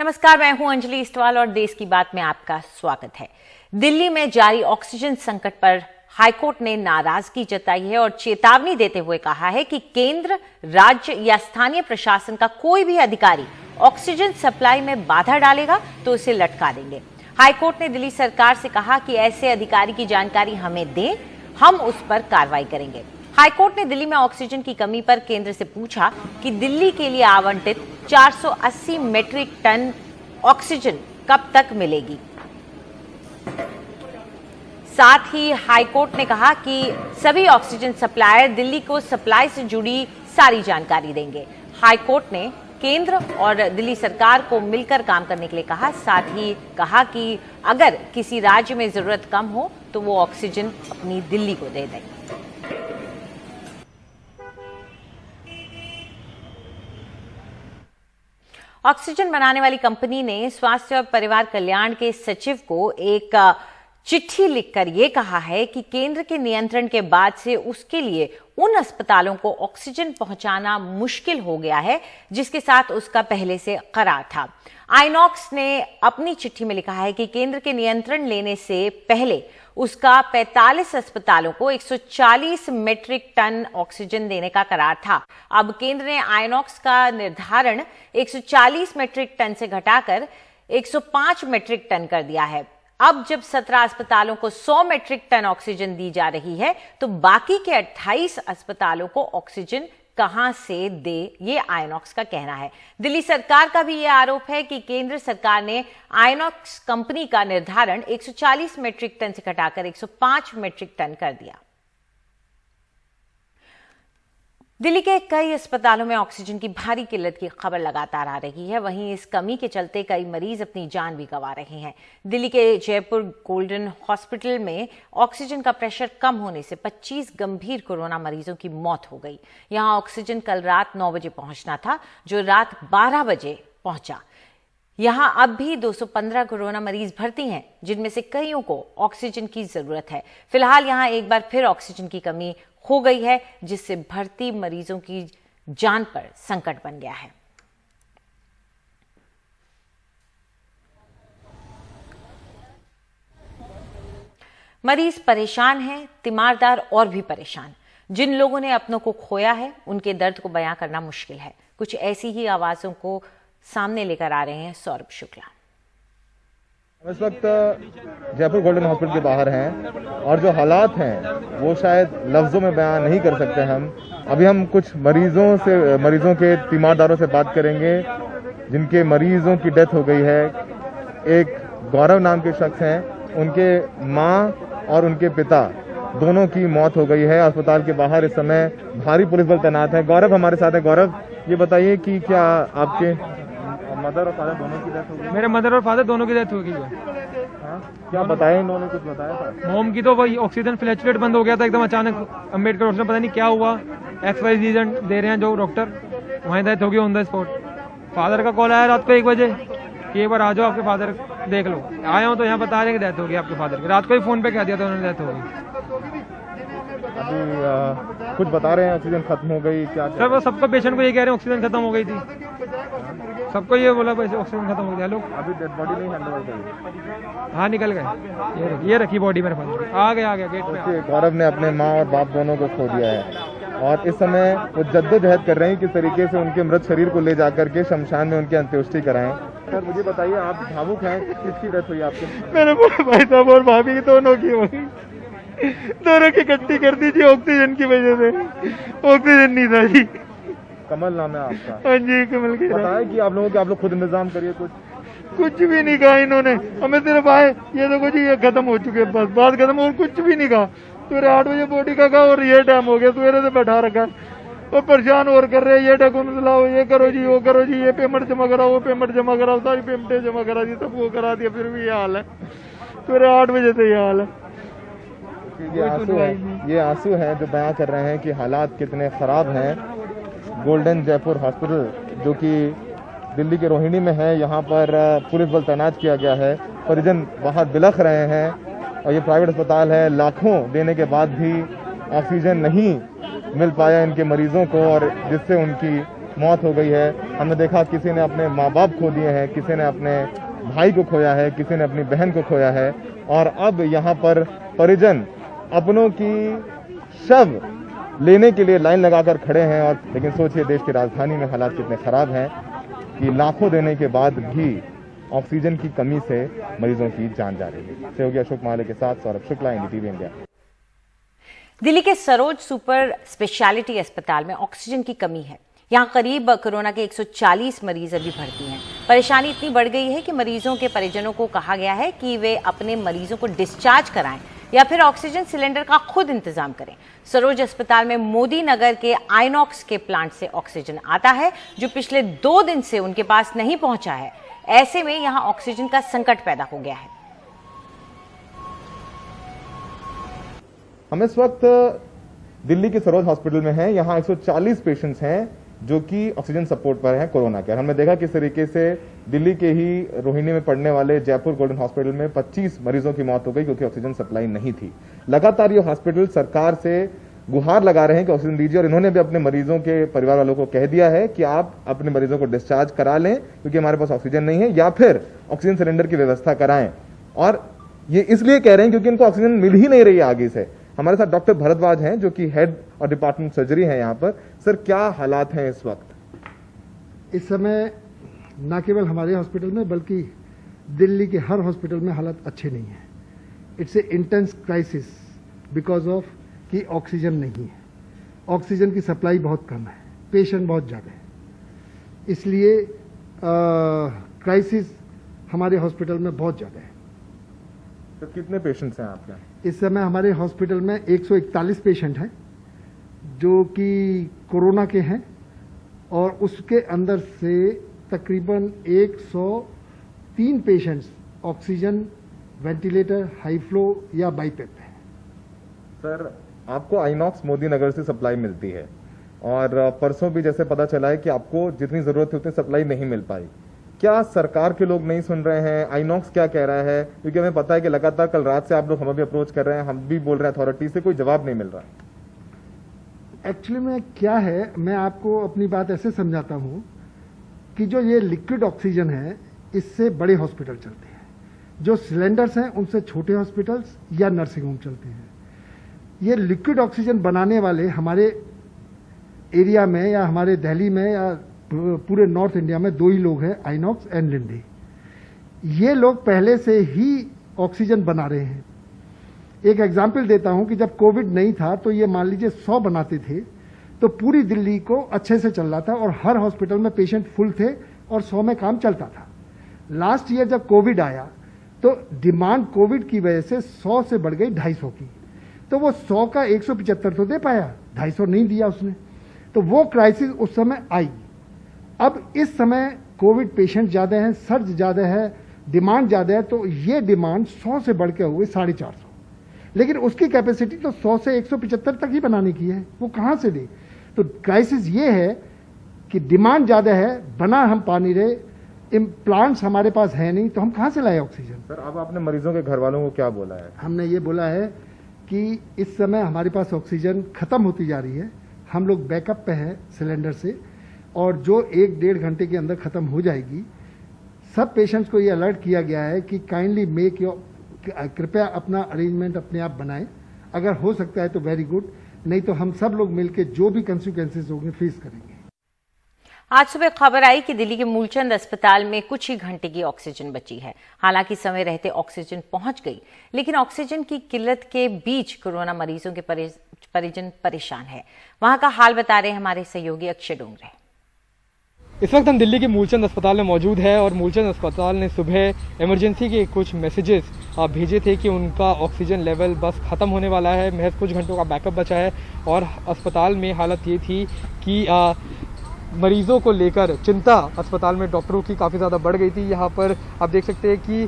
नमस्कार, मैं हूं अंजलि इस्टवाल और देश की बात में आपका स्वागत है। दिल्ली में जारी ऑक्सीजन संकट पर हाईकोर्ट ने नाराजगी जताई है और चेतावनी देते हुए कहा है कि केंद्र, राज्य या स्थानीय प्रशासन का कोई भी अधिकारी ऑक्सीजन सप्लाई में बाधा डालेगा तो उसे लटका देंगे। हाईकोर्ट ने दिल्ली सरकार से कहा कि ऐसे अधिकारी की जानकारी हमें दें, हम उस पर कार्रवाई करेंगे। हाईकोर्ट ने दिल्ली में ऑक्सीजन की कमी पर केंद्र से पूछा कि दिल्ली के लिए आवंटित 480 मीट्रिक टन ऑक्सीजन कब तक मिलेगी। साथ ही हाईकोर्ट ने कहा कि सभी ऑक्सीजन सप्लायर दिल्ली को सप्लाई से जुड़ी सारी जानकारी देंगे। हाईकोर्ट ने केंद्र और दिल्ली सरकार को मिलकर काम करने के लिए कहा। साथ ही कहा कि अगर किसी राज्य में जरूरत कम हो तो वो ऑक्सीजन अपनी दिल्ली को दे दें। ऑक्सीजन बनाने वाली कंपनी ने स्वास्थ्य और परिवार कल्याण के सचिव को एक चिट्ठी लिखकर यह कहा है कि केंद्र के नियंत्रण के बाद से उसके लिए उन अस्पतालों को ऑक्सीजन पहुंचाना मुश्किल हो गया है जिसके साथ उसका पहले से करार था। आइनॉक्स ने अपनी चिट्ठी में लिखा है कि केंद्र के नियंत्रण लेने से पहले उसका 45 अस्पतालों को 140 मीट्रिक टन ऑक्सीजन देने का करार था। अब केंद्र ने आइनॉक्स का निर्धारण 140 मीट्रिक टन से घटाकर 105 मीट्रिक टन कर दिया है। अब जब 17 अस्पतालों को 100 मीट्रिक टन ऑक्सीजन दी जा रही है तो बाकी के 28 अस्पतालों को ऑक्सीजन कहां से दे, ये आइनॉक्स का कहना है। दिल्ली सरकार का भी यह आरोप है कि केंद्र सरकार ने आइनॉक्स कंपनी का निर्धारण 140 मीट्रिक टन से घटाकर 105 मीट्रिक टन कर दिया। दिल्ली के कई अस्पतालों में ऑक्सीजन की भारी किल्लत की खबर लगातार आ रही है। वहीं इस कमी के चलते कई मरीज अपनी जान भी गंवा रहे हैं। दिल्ली के जयपुर गोल्डन हॉस्पिटल में ऑक्सीजन का प्रेशर कम होने से 25 गंभीर कोरोना मरीजों की मौत हो गई। यहां ऑक्सीजन कल रात 9 बजे पहुंचना था, जो रात 12 बजे पहुंचा। यहां अब भी 215 कोरोना मरीज भर्ती हैं, जिनमें से कईयों को ऑक्सीजन की जरूरत है। फिलहाल यहां एक बार फिर ऑक्सीजन की कमी हो गई है, जिससे भर्ती मरीजों की जान पर संकट बन गया है। मरीज परेशान हैं, तीमारदार और भी परेशान। जिन लोगों ने अपनों को खोया है, उनके दर्द को बयां करना मुश्किल है। कुछ ऐसी ही आवाजों को सामने लेकर आ रहे हैं सौरभ शुक्ला। इस वक्त जयपुर गोल्डन हॉस्पिटल के बाहर हैं और जो हालात हैं वो शायद लफ्जों में बयान नहीं कर सकते हम। अभी हम कुछ मरीजों के तीमारदारों से बात करेंगे जिनके मरीजों की डेथ हो गई है। एक गौरव नाम के शख्स हैं, उनके मां और उनके पिता दोनों की मौत हो गई है। अस्पताल के बाहर इस समय भारी पुलिस बल तैनात है। गौरव हमारे साथ है। गौरव, ये बताइए कि क्या आपके मदर और फादर दोनों की डेथ हो गई? मेरे मदर और फादर दोनों की डेथ हो गई है। क्या बताया इन्होंने, कुछ बताया था? मोम की तो वही ऑक्सीजन फ्लैचुलेट बंद हो गया था एकदम अचानक। अम्बेडकर हॉस्पिटल पता नहीं क्या हुआ, XY रीजन दे रहे हैं जो डॉक्टर, वहीं डेथ हो गई ऑन द स्पॉट। फादर का कॉल आया रात को 1 बजे कि एक बार आ जाओ, आपके फादर देख लो। आया हूँ तो यहाँ बता रहे हैं कि डेथ हो गई आपके फादर की। रात को ही फोन पे कह दिया था उन्होंने डेथ हो गई। अभी कुछ बता रहे हैं ऑक्सीजन खत्म हो गई क्या? सर वो सबको पेशेंट को ये कह रहे हैं ऑक्सीजन खत्म हो गई थी, सबको ये बोला ऑक्सीजन खत्म हो गया। लोग अभी डेड बॉडी नहीं हैंड ओवर करी? हाँ निकल गए, ये रखी बॉडी मेरे फादर। आ गया गेट पे। गौरव ने अपने माँ और बाप दोनों को खो दिया है और इस समय वो जद्दोजहद कर रहे हैं किस तरीके से उनके मृत शरीर को ले जाकर के शमशान में उनकी अंत्येष्टि कराएं। सर मुझे बताइए, आप भावुक हैं, किसकी डेथ हुई आपके? मेरे भाई साहब और भाभी दोनों की होगी, दोनों की इकट्ठी कर दीजिए ऑक्सीजन की वजह से। ऑक्सीजन नहीं था जी। कमल नाम है आपका? हाँ जी कमल की। बताया कि आप लोग खुद इंतजाम करिए। कुछ भी नहीं कहा इन्होंने हमें। सिर्फ आए ये देखो जी ये खत्म हो चुके, बस बात खत्म, और कुछ भी नहीं कहा। सवेरे 8 बजे बॉडी का कहा और ये टाइम हो गया, सवेरे से बैठा रखा और परेशान और कर रहे हैं। ये डॉक्यूमेंट लाओ, ये करो जी, वो करो जी, ये पेमेंट जमा कराओ, वो पेमेंट जमा कराओ, सारी पेमेंटें जमा करा दी, सब वो करा दिया, फिर भी ये हाल है। सवेरे 8 बजे से ये हाल है। ये आंसू है जो बयां कर रहे हैं कि हालात कितने खराब हैं। गोल्डन जयपुर हॉस्पिटल जो कि दिल्ली के रोहिणी में है, यहाँ पर पुलिस बल तैनात किया गया है। परिजन बाहर बिलख रहे हैं और ये प्राइवेट अस्पताल है। लाखों देने के बाद भी ऑक्सीजन नहीं मिल पाया इनके मरीजों को और जिससे उनकी मौत हो गई है। हमने देखा किसी ने अपने माँ बाप खो दिए हैं, किसी ने अपने भाई को खोया है, किसी ने अपनी बहन को खोया है, और अब यहाँ पर परिजन अपनों की शव लेने के लिए लाइन लगाकर खड़े हैं। और लेकिन सोचिए देश की राजधानी में हालात कितने खराब हैं कि लाखों देने के बाद भी ऑक्सीजन की कमी से मरीजों की जान जा रही है। सहयोगी अशोक माले के साथ सौरभ शुक्ला, NDTV इंडिया। दिल्ली के सरोज सुपर स्पेशलिटी अस्पताल में ऑक्सीजन की कमी है। यहाँ करीब कोरोना के 140 मरीज अभी भर्ती हैं। परेशानी इतनी बढ़ गई है कि मरीजों के परिजनों को कहा गया है कि वे अपने मरीजों को डिस्चार्ज कराएं या फिर ऑक्सीजन सिलेंडर का खुद इंतजाम करें। सरोज अस्पताल में मोदी नगर के आइनॉक्स के प्लांट से ऑक्सीजन आता है, जो पिछले 2 दिन से उनके पास नहीं पहुंचा है। ऐसे में यहां ऑक्सीजन का संकट पैदा हो गया है। हम इस वक्त दिल्ली के सरोज हॉस्पिटल में हैं। यहाँ 140 पेशेंट्स हैं जो कि ऑक्सीजन सपोर्ट पर हैं कोरोना के। हमने देखा किस तरीके से दिल्ली के ही रोहिणी में पड़ने वाले जयपुर गोल्डन हॉस्पिटल में 25 मरीजों की मौत हो गई क्योंकि ऑक्सीजन सप्लाई नहीं थी। लगातार ये हॉस्पिटल सरकार से गुहार लगा रहे हैं कि ऑक्सीजन दीजिए, और इन्होंने भी अपने मरीजों के परिवार वालों को कह दिया है कि आप अपने मरीजों को डिस्चार्ज करा लें क्योंकि हमारे पास ऑक्सीजन नहीं है, या फिर ऑक्सीजन सिलेंडर की व्यवस्था कराएं। और ये इसलिए कह रहे हैं क्योंकि इनको ऑक्सीजन मिल ही नहीं रही है आगे से। हमारे साथ डॉक्टर भरद्वाज हैं जो कि हेड और डिपार्टमेंट सर्जरी है यहाँ पर। सर, क्या हालात हैं इस वक्त? इस समय न केवल हमारे हॉस्पिटल में बल्कि दिल्ली के हर हॉस्पिटल में हालत अच्छे नहीं है। It's a intense crisis because of कि ऑक्सीजन नहीं है, ऑक्सीजन की सप्लाई बहुत कम है, पेशेंट बहुत ज़्यादा है, इसलिए क्राइसिस हमारे हॉस्पिटल में बहुत ज़्यादा है। तो कितने पेशेंट्स हैं आपके? इस समय हमारे हॉस्पिटल में 141 पेशेंट हैं जो कि कोरोना के हैं, और उसके अंदर से तकरीबन 103 patients oxygen, ventilator, high flow या बाईपेप है। सर, आपको आइनॉक्स मोदी नगर से सप्लाई मिलती है, और परसों भी जैसे पता चला है कि आपको जितनी जरूरत थी उतनी सप्लाई नहीं मिल पाई। क्या सरकार के लोग नहीं सुन रहे हैं? आइनॉक्स क्या कह रहा है? क्योंकि हमें पता है कि लगातार कल रात से आप लोग हमें भी अप्रोच कर रहे हैं, हम भी बोल रहे हैं अथॉरिटी से, कोई जवाब नहीं मिल रहा। एक्चुअली में क्या है, मैं आपको अपनी बात ऐसे समझाता हूं कि जो ये लिक्विड ऑक्सीजन है इससे बड़े हॉस्पिटल चलते हैं, जो सिलेंडर्स हैं उनसे छोटे हॉस्पिटल्स या नर्सिंग होम चलते हैं। ये लिक्विड ऑक्सीजन बनाने वाले हमारे एरिया में या हमारे दिल्ली में या पूरे नॉर्थ इंडिया में 2 ही लोग हैं, आइनॉक्स एंड लिंडे। ये लोग पहले से ही ऑक्सीजन बना रहे हैं। एक एग्जाम्पल देता हूं कि जब कोविड नहीं था तो ये मान लीजिए 100 बनाते थे तो पूरी दिल्ली को अच्छे से चल रहा था और हर हॉस्पिटल में पेशेंट फुल थे और 100 में काम चलता था। लास्ट ईयर जब कोविड आया तो डिमांड कोविड की वजह से 100 से बढ़ गई 250 की, तो वो 100 का 175 तो दे पाया, 250 नहीं दिया उसने, तो वो क्राइसिस उस समय आई। अब इस समय कोविड पेशेंट ज्यादा हैं, सर्ज ज्यादा है, डिमांड ज्यादा है, तो ये डिमांड 100 से बढ़ के हुई 450, लेकिन उसकी कैपेसिटी तो 100 से 175 तक ही बनाने की है, वो कहां से दे? तो क्राइसिस ये है कि डिमांड ज्यादा है, बना हम पा नहीं रहे, प्लांट्स हमारे पास है नहीं, तो हम कहां से लाए ऑक्सीजन? सर, अब आपने मरीजों के घर वालों को क्या बोला है? हमने ये बोला है कि इस समय हमारे पास ऑक्सीजन खत्म होती जा रही है, हम लोग बैकअप पे हैं सिलेंडर से, और जो 1-1.5 घंटे के अंदर खत्म हो जाएगी। सब पेशेंट्स को ये अलर्ट किया गया है कि काइंडली मेक योर, कृपया अपना अरेंजमेंट अपने आप बनाएं, अगर हो सकता है तो वेरी गुड, नहीं तो हम सब लोग मिलकर जो भी कंसिक्वेंसेस होंगे फेस करेंगे। आज सुबह खबर आई कि दिल्ली के मूलचंद अस्पताल में कुछ ही घंटे की ऑक्सीजन बची है। हालांकि समय रहते ऑक्सीजन पहुंच गई, लेकिन ऑक्सीजन की किल्लत के बीच कोरोना मरीजों के परिजन परेशान है। वहां का हाल बता रहे हैं हमारे सहयोगी अक्षय डोंगरे। इस वक्त हम दिल्ली के मूलचंद अस्पताल में मौजूद है और मूलचंद अस्पताल ने सुबह इमरजेंसी के कुछ मैसेजेस भेजे थे कि उनका ऑक्सीजन लेवल बस ख़त्म होने वाला है, महज कुछ घंटों का बैकअप बचा है। और अस्पताल में हालत ये थी कि मरीज़ों को लेकर चिंता अस्पताल में डॉक्टरों की काफ़ी ज़्यादा बढ़ गई थी। यहाँ पर आप देख सकते हैं कि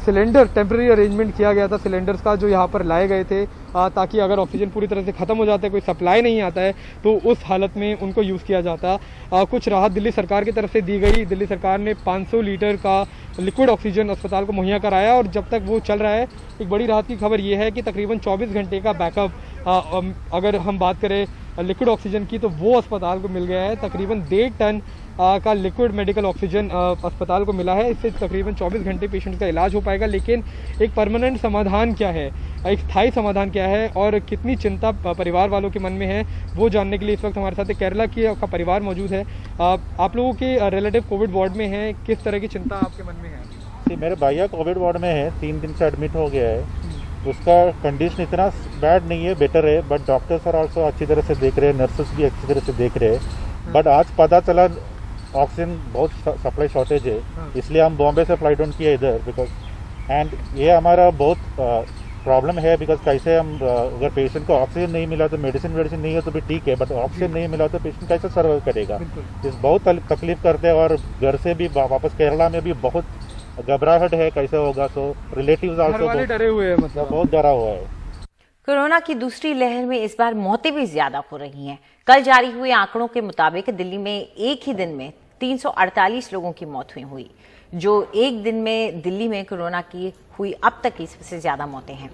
सिलेंडर टेम्प्रेरी अरेंजमेंट किया गया था सिलेंडर्स का, जो यहाँ पर लाए गए थे ताकि अगर ऑक्सीजन पूरी तरह से ख़त्म हो जाता है, कोई सप्लाई नहीं आता है, तो उस हालत में उनको यूज़ किया जाता। कुछ राहत दिल्ली सरकार की तरफ से दी गई। दिल्ली सरकार ने 500 लीटर का लिक्विड ऑक्सीजन अस्पताल को मुहैया कराया और जब तक वो चल रहा है, एक बड़ी राहत की खबर ये है कि तकरीबन 24 घंटे का बैकअप, अगर हम बात करें लिक्विड ऑक्सीजन की, तो वो अस्पताल को मिल गया है। तकरीबन 1.5 टन का लिक्विड मेडिकल ऑक्सीजन अस्पताल को मिला है। इससे तकरीबन 24 घंटे पेशेंट का इलाज हो पाएगा। लेकिन एक परमानेंट समाधान क्या है, एक स्थायी समाधान क्या है और कितनी चिंता परिवार वालों के मन में है, वो जानने के लिए इस वक्त हमारे साथ एक केरला का परिवार मौजूद है। आप लोगों के रिलेटिव कोविड वार्ड में हैं, किस तरह की चिंता आपके मन में है? मेरे भैया कोविड वार्ड में है, 3 दिन से एडमिट हो गया है। उसका कंडीशन इतना बैड नहीं है, बेटर है, बट डॉक्टर्स आर ऑल्सो अच्छी तरह से देख रहे हैं, नर्सेस भी अच्छी तरह से देख रहे हैं। बट आज पता चला ऑक्सीजन बहुत सप्लाई शॉर्टेज है, इसलिए हम बॉम्बे से फ्लाइट ऑन किया इधर बिकॉज, एंड ये हमारा बहुत प्रॉब्लम है बिकॉज कैसे हम अगर पेशेंट को ऑक्सीजन नहीं मिला तो मेडिसिन नहीं है तो भी ठीक है, बट ऑक्सीजन नहीं मिला तो पेशेंट कैसे सर्वाइव करेगा। इस बहुत तकलीफ करते हैं और घर से भी वापस केरला में भी बहुत घबराहट है कैसे होगा। तो रिलेटिव्स आल्सो डरे हुए हैं, मतलब बहुत डरा हुआ है। कोरोना की दूसरी लहर में इस बार मौतें भी ज्यादा हो रही हैं। कल जारी हुए आंकड़ों के मुताबिक दिल्ली में एक ही दिन में 348 लोगों की मौत हुई, जो एक दिन में दिल्ली में कोरोना की हुई अब तक की सबसे ज्यादा मौतें हैं।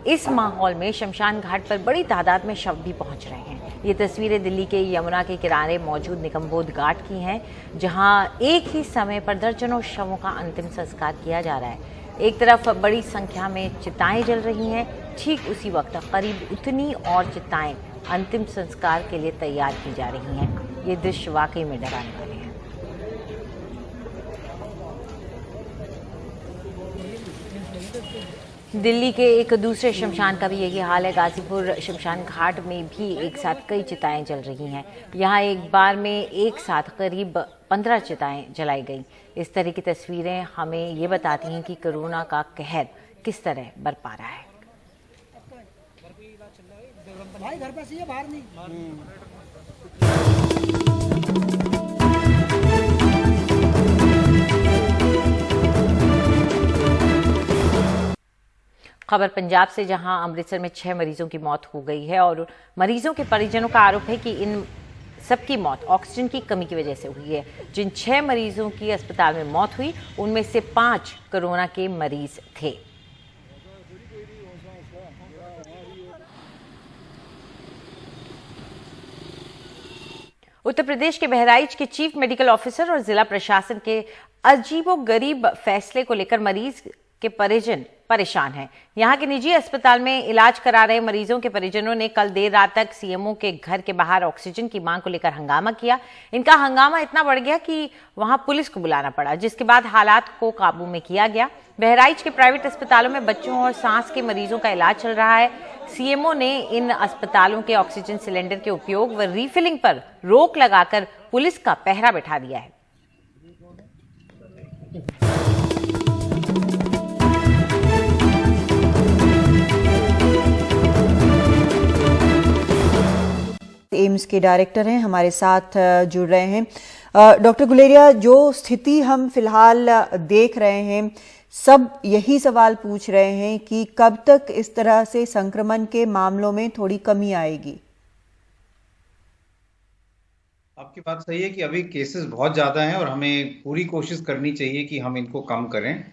इस माहौल में शमशान घाट पर बड़ी तादाद में शव भी पहुंच रहे हैं। ये तस्वीरें दिल्ली के यमुना के किनारे मौजूद निगमबोध घाट की हैं, जहां एक ही समय पर दर्जनों शवों का अंतिम संस्कार किया जा रहा है। एक तरफ बड़ी संख्या में चिताएं जल रही हैं, ठीक उसी वक्त करीब उतनी और चिताएं अंतिम संस्कार के लिए तैयार की जा रही हैं। ये दृश्य वाकई में डराने वाले हैं। दिल्ली के एक दूसरे शमशान का भी यही हाल है। गाजीपुर शमशान घाट में भी एक साथ कई चिताएं जल रही हैं। यहाँ एक बार में एक साथ करीब 15 चिताएं जलाई गई। इस तरह की तस्वीरें हमें ये बताती हैं कि कोरोना का कहर किस तरह बरपा रहा है। भाई घर पे से बाहर नहीं। खबर पंजाब से, जहां अमृतसर में 6 मरीजों की मौत हो गई है और मरीजों के परिजनों का आरोप है कि इन सबकी मौत ऑक्सीजन की कमी की वजह से हुई है। जिन 6 मरीजों की अस्पताल में मौत हुई उनमें से 5 कोरोना के मरीज थे। उत्तर प्रदेश के बहराइच के चीफ मेडिकल ऑफिसर और जिला प्रशासन के अजीबोगरीब फैसले को लेकर मरीज के परिजन परेशान हैं। यहां के निजी अस्पताल में इलाज करा रहे मरीजों के परिजनों ने कल देर रात तक सीएमओ के घर के बाहर ऑक्सीजन की मांग को लेकर हंगामा किया। इनका हंगामा इतना बढ़ गया कि वहां पुलिस को बुलाना पड़ा, जिसके बाद हालात को काबू में किया गया। बहराइच के प्राइवेट अस्पतालों में बच्चों और सांस के मरीजों का इलाज चल रहा है। सीएमओ ने इन अस्पतालों के ऑक्सीजन सिलेंडर के उपयोग व रीफिलिंग पर रोक लगाकर पुलिस का पहरा बैठा दिया है। एम्स के डायरेक्टर हैं, हमारे साथ जुड़ रहे हैं। डॉक्टर गुलेरिया, जो स्थिति हम फिलहाल देख रहे हैं, सब यही सवाल पूछ रहे हैं कि कब तक इस तरह से संक्रमण के मामलों में थोड़ी कमी आएगी? आपकी बात सही है कि अभी केसेस बहुत ज़्यादा हैं और हमें पूरी कोशिश करनी चाहिए कि हम इनको कम करें।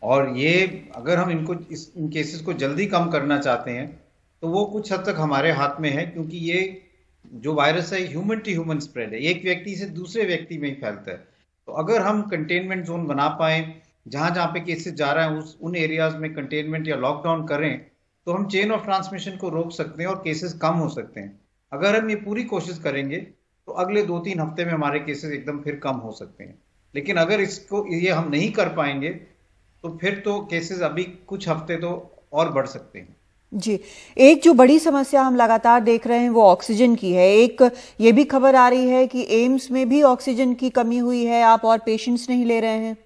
और ये अगर हम इन केसेस को जल्दी कम करना चाहते हैं तो वो कुछ हद तक हमारे हाथ में है, क्योंकि ये जो वायरस है ह्यूमन टू ह्यूमन स्प्रेड है, एक व्यक्ति से दूसरे व्यक्ति में ही फैलता है। तो अगर हम कंटेनमेंट जोन बना पाए, जहां जहां पे केसेस जा रहा है उन एरियाज में कंटेनमेंट या लॉकडाउन करें, तो हम चेन ऑफ ट्रांसमिशन को रोक सकते हैं और केसेस कम हो सकते हैं। अगर हम ये पूरी कोशिश करेंगे तो अगले 2-3 हफ्ते में हमारे केसेस एकदम फिर कम हो सकते हैं। लेकिन अगर ये हम नहीं कर पाएंगे तो फिर तो केसेस अभी कुछ हफ्ते तो और बढ़ सकते हैं। जी, एक जो बड़ी समस्या हम लगातार देख रहे हैं वो ऑक्सीजन की है। एक ये भी खबर आ रही है कि एम्स में भी ऑक्सीजन की कमी हुई है, आप और पेशेंट्स नहीं ले रहे हैं।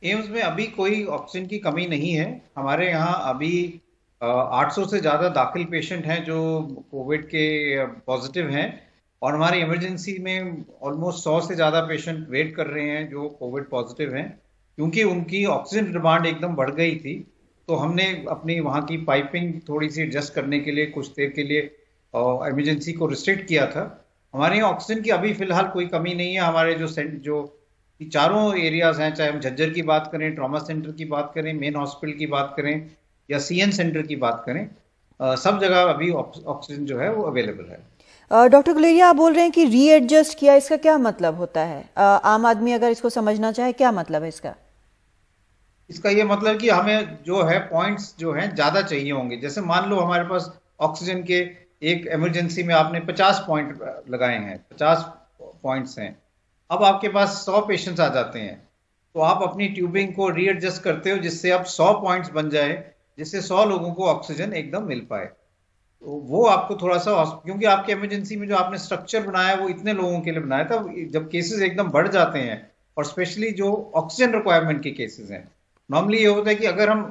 एम्स में अभी कोई ऑक्सीजन की कमी नहीं है। हमारे यहाँ अभी 800 से ज़्यादा दाखिल पेशेंट हैं जो कोविड के पॉजिटिव हैं, और हमारी इमरजेंसी में ऑलमोस्ट 100 से ज़्यादा पेशेंट वेट कर रहे हैं जो कोविड पॉजिटिव हैं। क्योंकि उनकी ऑक्सीजन डिमांड एकदम बढ़ गई थी, तो हमने अपनी वहाँ की पाइपिंग थोड़ी सी एडजस्ट करने के लिए कुछ देर के लिए इमरजेंसी को रिस्ट्रिक्ट किया था। हमारे यहाँ ऑक्सीजन की अभी फिलहाल कोई कमी नहीं है। हमारे जो चारों एरियाज हैं, चाहे हम झज्जर की बात करें, ट्रॉमा सेंटर की बात करें, मेन हॉस्पिटल की बात करें या सीएन सेंटर की बात करें, सब जगह अभी ऑक्सीजन जो है वो अवेलेबल है। डॉक्टर गुलेरिया, आप बोल रहे हैं कि रीएडजस्ट किया, इसका क्या मतलब होता है? आम आदमी अगर इसको समझना चाहे, क्या मतलब है इसका? इसका ये मतलब कि हमें जो है पॉइंट्स जो हैं ज़्यादा चाहिए होंगे। जैसे मान लो हमारे पास ऑक्सीजन के एक इमरजेंसी में आपने 50 पॉइंट लगाए हैं, 50 पॉइंट्स हैं। अब आपके पास 100 पेशेंट्स आ जाते हैं, तो आप अपनी ट्यूबिंग को रीएडजस्ट करते हो जिससे अब 100 पॉइंट्स बन जाए, जिससे 100 लोगों को ऑक्सीजन एकदम मिल पाए। तो वो आपको थोड़ा सा, क्योंकि आपके इमरजेंसी में जो आपने स्ट्रक्चर बनाया वो इतने लोगों के लिए बनाया था, जब केसेस एकदम बढ़ जाते हैं और स्पेशली जो ऑक्सीजन रिक्वायरमेंट के केसेस हैं, नॉर्मली ये होता है कि अगर हम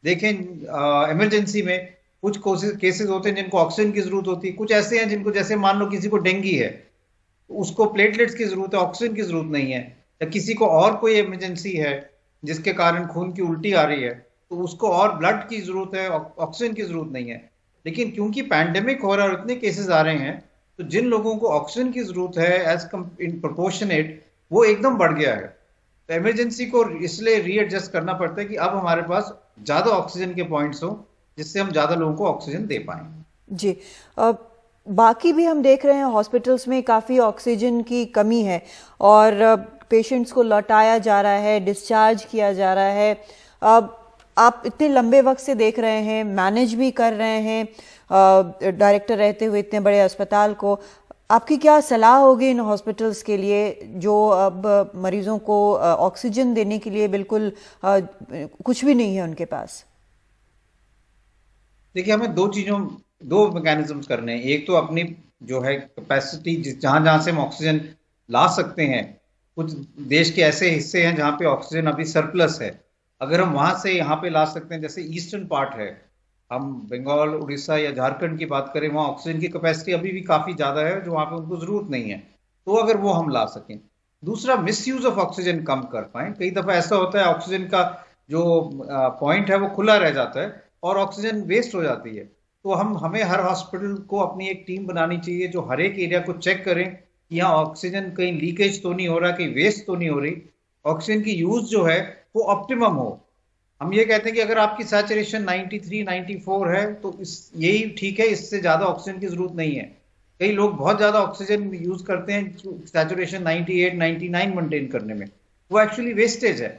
देखें इमरजेंसी में कुछ केसेस होते हैं जिनको ऑक्सीजन की जरूरत होती है, कुछ ऐसे हैं जिनको, जैसे मान लो किसी को डेंगू है, उसको प्लेटलेट्स की जरूरत है, ऑक्सीजन की जरूरत नहीं है, या किसी को और कोई इमरजेंसी है जिसके कारण खून की उल्टी आ रही है, तो उसको और ब्लड की जरूरत है, ऑक्सीजन की जरूरत नहीं है। लेकिन क्योंकि पैंडेमिक हो रहा है और इतने केसेस आ रहे हैं, तो जिन लोगों को ऑक्सीजन की जरूरत है एज इन प्रोपोर्शनेट वो एकदम बढ़ गया है। तो इमरजेंसी को इसलिए रीएडजस्ट करना पड़ता है कि अब हमारे पास ज्यादा ऑक्सीजन के पॉइंट्स हो, जिससे हम ज्यादा लोगों को ऑक्सीजन दे पाए। जी, बाकी भी हम देख रहे हैं हॉस्पिटल्स में काफ़ी ऑक्सीजन की कमी है और पेशेंट्स को लौटाया जा रहा है, डिस्चार्ज किया जा रहा है। आप इतने लंबे वक्त से देख रहे हैं, मैनेज भी कर रहे हैं, डायरेक्टर रहते हुए इतने बड़े अस्पताल को, आपकी क्या सलाह होगी इन हॉस्पिटल्स के लिए जो अब मरीजों को ऑक्सीजन देने के लिए बिल्कुल कुछ भी नहीं है उनके पास? देखिए, हमें दो मैकेनिज्म्स करने हैं। एक तो अपनी जो है कैपेसिटी, जहां जहां से हम ऑक्सीजन ला सकते हैं, कुछ देश के ऐसे हिस्से हैं जहां पे ऑक्सीजन अभी सरप्लस है, अगर हम वहां से यहाँ पे ला सकते हैं, जैसे ईस्टर्न पार्ट है, हम बंगाल, उड़ीसा या झारखंड की बात करें, वहाँ ऑक्सीजन की कैपेसिटी अभी भी काफ़ी ज़्यादा है, जो वहाँ पे उनको ज़रूरत नहीं है, तो अगर वो हम ला सकें। दूसरा, मिसयूज ऑफ ऑक्सीजन कम कर पाएँ। कई दफ़ा ऐसा होता है ऑक्सीजन का जो पॉइंट है वो खुला रह जाता है और ऑक्सीजन वेस्ट हो जाती है। तो हमें हर हॉस्पिटल को अपनी एक टीम बनानी चाहिए जो हर एक एरिया को चेक करें कि यहाँ ऑक्सीजन कहीं लीकेज तो नहीं हो रहा, कहीं वेस्ट तो नहीं हो रही, ऑक्सीजन की यूज़ जो है वो ऑप्टिमम हो। हम ये कहते हैं कि अगर आपकी सैचुरेशन 93, 94 है तो यही ठीक है, इससे ज़्यादा ऑक्सीजन की ज़रूरत नहीं है। कई लोग बहुत ज़्यादा ऑक्सीजन यूज़ करते हैं सैचुरेशन 98, 99 मेंटेन करने में, वो एक्चुअली वेस्टेज है।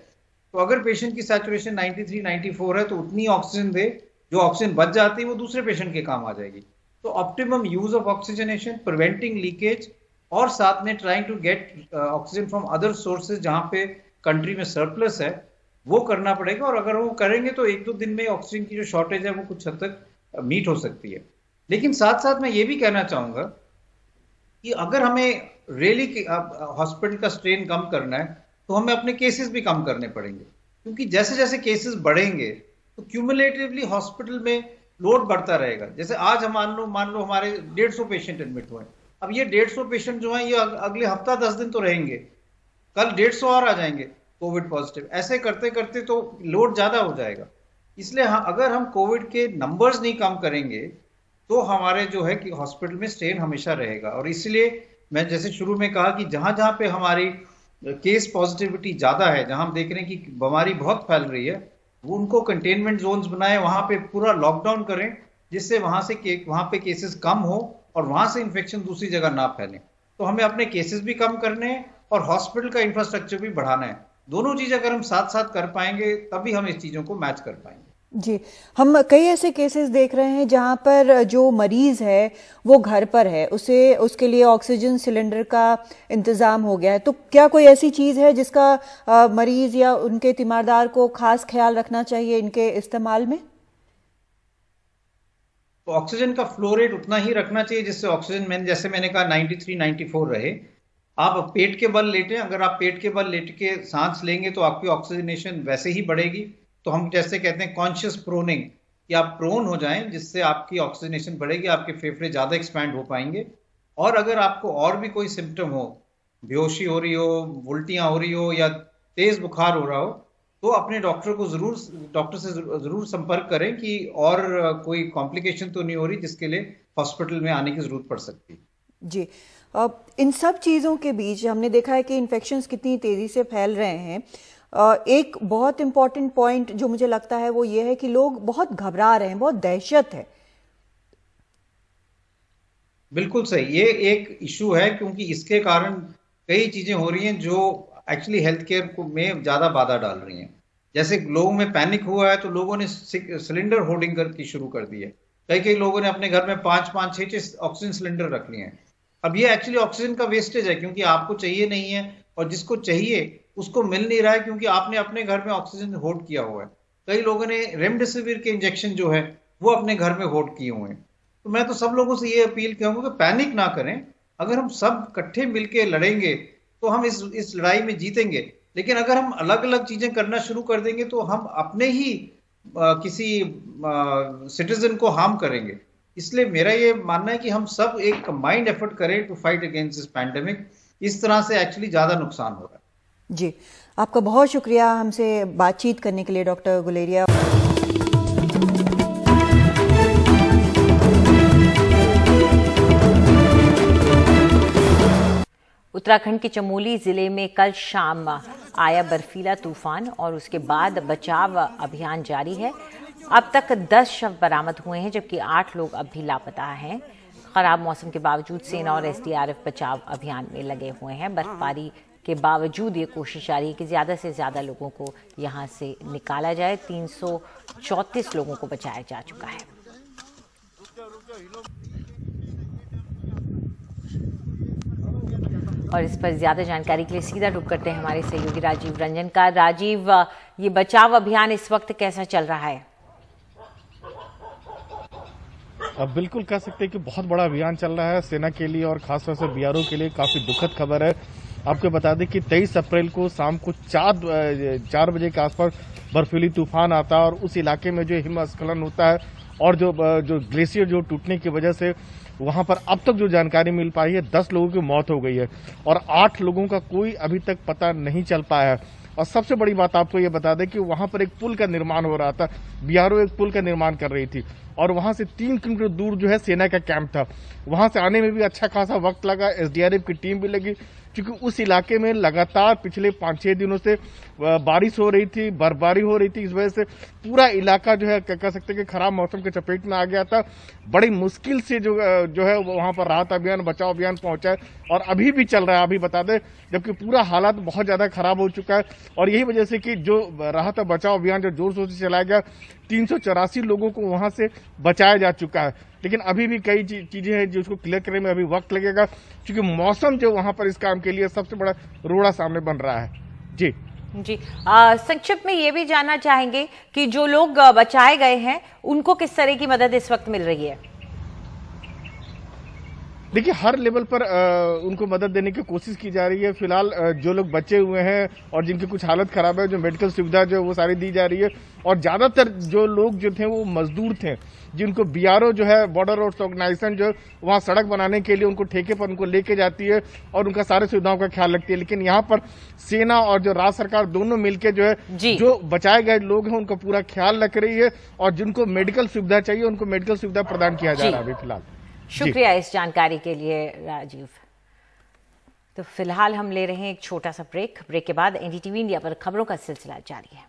तो अगर पेशेंट की सैचुरेशन 93, 94 है तो उतनी ऑक्सीजन दे, जो ऑक्सीजन बच जाती है वो दूसरे पेशेंट के काम आ जाएगी। तो optimum use of oxygenation, preventing leakage, और साथ में trying to get oxygen from other sources जहाँ पे कंट्री में सरप्लस है, वो करना पड़ेगा। और अगर वो करेंगे तो 1-2 दिन में ऑक्सीजन की जो शॉर्टेज है वो कुछ हद तक मीट हो सकती है। लेकिन साथ साथ मैं ये भी कहना चाहूंगा कि अगर हमें रियली हॉस्पिटल का स्ट्रेन कम करना है तो हमें अपने केसेस भी कम करने पड़ेंगे, क्योंकि जैसे जैसे केसेस बढ़ेंगे तो क्यूमुलेटिवली हॉस्पिटल में लोड बढ़ता रहेगा। जैसे आज हम मान लो हमारे 150 पेशेंट एडमिट हुए, अब ये 150 पेशेंट जो हैं ये अगले हफ्ता 10 दिन तो रहेंगे, कल 150 और आ जाएंगे कोविड पॉजिटिव। ऐसे करते करते तो लोड ज्यादा हो जाएगा। इसलिए अगर हम कोविड के नंबर्स नहीं कम करेंगे तो हमारे जो है कि हॉस्पिटल में स्ट्रेन हमेशा रहेगा। और इसलिए मैं जैसे शुरू में कहा कि जहां जहां पे हमारी केस पॉजिटिविटी ज्यादा है, जहां हम देख रहे हैं कि बीमारी बहुत फैल रही है, वो उनको कंटेनमेंट जोन्स बनाए, वहां पे पूरा लॉकडाउन करें, जिससे वहां पे केसेस कम हो और वहां से इन्फेक्शन दूसरी जगह ना फैले। तो हमें अपने केसेस भी कम करने हैं और हॉस्पिटल का इंफ्रास्ट्रक्चर भी बढ़ाना है। दोनों चीज अगर हम साथ साथ कर पाएंगे तभी हम इस चीजों को मैच कर पाएंगे। जी, हम कई ऐसे केसेस देख रहे हैं जहां पर जो मरीज है वो घर पर है, उसके लिए ऑक्सीजन सिलेंडर का इंतजाम हो गया है, तो क्या कोई ऐसी चीज है जिसका मरीज या उनके तीमारदार को खास ख्याल रखना चाहिए इनके इस्तेमाल में? तो ऑक्सीजन का फ्लो रेट उतना ही रखना चाहिए जिससे ऑक्सीजन जैसे मैंने कहा 93, 94 रहे। आप पेट के बल लेटें, अगर आप पेट के बल लेट के सांस लेंगे तो आपकी ऑक्सीजनेशन वैसे ही बढ़ेगी। तो हम जैसे कहते हैं कॉन्शियस प्रोनिंग, कि आप प्रोन हो जाएं, जिससे आपकी ऑक्सीजनेशन बढ़ेगी, आपके फेफड़े ज्यादा एक्सपैंड हो पाएंगे। और अगर आपको और भी कोई सिम्टम हो, बेहोशी हो रही हो, उल्टियां हो रही हो या तेज बुखार हो रहा हो, तो अपने डॉक्टर से जरूर संपर्क करें कि और कोई कॉम्प्लिकेशन तो नहीं हो रही जिसके लिए हॉस्पिटल में आने की जरूरत पड़ सकती है। जी, इन सब चीज़ों के बीच हमने देखा है कि इन्फेक्शंस कितनी तेज़ी से फैल रहे हैं। एक बहुत इम्पॉर्टेंट पॉइंट जो मुझे लगता है वो ये है कि लोग बहुत घबरा रहे हैं, बहुत दहशत है बिल्कुल सही, ये एक इशू है क्योंकि इसके कारण कई चीजें हो रही हैं जो एक्चुअली हेल्थ केयर में ज्यादा बाधा डाल रही हैं। जैसे लोगों में पैनिक हुआ है तो लोगों ने सिलेंडर होर्डिंग करके शुरू कर दी है। कई कई लोगों ने अपने घर में 5-5, 6-6 ऑक्सीजन सिलेंडर रख लिए हैं। अब ये एक्चुअली ऑक्सीजन का वेस्टेज है क्योंकि आपको चाहिए नहीं है और जिसको चाहिए उसको मिल नहीं रहा है क्योंकि आपने अपने घर में ऑक्सीजन होर्ड किया हुआ है। कई लोगों ने रेमडेसिविर के इंजेक्शन जो है वो अपने घर में होर्ड किए हुए हैं। तो मैं तो सब लोगों से ये अपील करूंगा कि पैनिक ना करें। अगर हम सब इकट्ठे मिलकर लड़ेंगे तो हम इस लड़ाई में जीतेंगे, लेकिन अगर हम अलग अलग चीजें करना शुरू कर देंगे तो हम अपने ही किसी सिटीजन को हार्म करेंगे। इसलिए मेरा ये मानना है कि हम सब एक कंबाइंड एफर्ट करें to fight against this pandemic. इस तरह से एक्चुअली ज्यादा नुकसान हो रहा है। जी, आपका बहुत शुक्रिया हमसे बातचीत करने के लिए डॉक्टर गुलेरिया। उत्तराखंड के चमोली जिले में कल शाम आया बर्फीला तूफान और उसके बाद बचाव अभियान जारी है। अब तक 10 शव बरामद हुए हैं जबकि 8 लोग अब भी लापता हैं। खराब मौसम के बावजूद सेना और एसडीआरएफ बचाव अभियान में लगे हुए हैं। बर्फबारी के बावजूद ये कोशिश जारी है कि ज्यादा से ज्यादा लोगों को यहां से निकाला जाए। 334 लोगों को बचाया जा चुका है। और इस पर ज्यादा जानकारी के लिए सीधा रुख करते हैं हमारे सहयोगी राजीव रंजन का। राजीव, ये बचाव अभियान इस वक्त कैसा चल रहा है? अब बिल्कुल कह सकते हैं कि बहुत बड़ा अभियान चल रहा है सेना के लिए और खासतौर से बीआरओ के लिए। काफी दुखद खबर है। आपको बता दें कि 23 अप्रैल को शाम को 4 बजे के आसपास बर्फीली तूफान आता है और उस इलाके में जो हिमस्खलन होता है और जो ग्लेशियर जो टूटने की वजह से वहां पर अब तक जो जानकारी मिल पाई है 10 लोगों की मौत हो गई है और 8 लोगों का कोई अभी तक पता नहीं चल पाया है। और सबसे बड़ी बात आपको ये बता दें कि वहां पर एक पुल का निर्माण हो रहा था। बीआरओ एक पुल का निर्माण कर रही थी और वहां से 3 किलोमीटर दूर जो है सेना का कैंप था। वहां से आने में भी अच्छा खासा वक्त लगा। एसडीआरएफ की टीम भी लगी क्योंकि उस इलाके में लगातार पिछले 5-6 दिनों से बारिश हो रही थी, बर्फबारी हो रही थी। इस वजह से पूरा इलाका जो है कह सकते हैं कि खराब मौसम के चपेट में आ गया था। बड़ी मुश्किल से जो है वहां पर राहत अभियान, बचाव अभियान पहुंचा है और अभी भी चल रहा है। अभी बता दें जबकि पूरा हालात बहुत ज्यादा खराब हो चुका है और यही वजह से कि जो राहत और बचाव अभियान जो जोर शोर से चलाया गया 384 लोगों को वहां से बचाया जा चुका है। लेकिन अभी भी कई चीजें हैं जिसको क्लियर करने में अभी वक्त लगेगा क्योंकि मौसम जो वहां पर इस काम के लिए सबसे बड़ा रोड़ा सामने बन रहा है। जी जी, संक्षिप्त में ये भी जानना चाहेंगे कि जो लोग बचाए गए हैं उनको किस तरह की मदद इस वक्त मिल रही है? देखिए हर लेवल पर उनको मदद देने की कोशिश की जा रही है। फिलहाल जो लोग बचे हुए हैं और जिनकी कुछ हालत खराब है, जो मेडिकल सुविधा जो वो सारी दी जा रही है और ज्यादातर जो लोग जो थे वो मजदूर थे जिनको बीआरओ जो है बॉर्डर रोड्स ऑर्गेनाइजेशन जो वहां सड़क बनाने के लिए उनको ठेके पर उनको लेके जाती है और उनका सारी सुविधाओं का ख्याल रखती है। लेकिन यहाँ पर सेना और जो राज्य सरकार दोनों मिलकर जो है जो बचाए गए लोग हैं उनका पूरा ख्याल रख रही है और जिनको मेडिकल सुविधा चाहिए उनको मेडिकल सुविधा प्रदान किया जा रहा है अभी फिलहाल। शुक्रिया इस जानकारी के लिए राजीव। तो फिलहाल हम ले रहे हैं एक छोटा सा ब्रेक के बाद एनडीटीवी इंडिया पर खबरों का सिलसिला जारी है।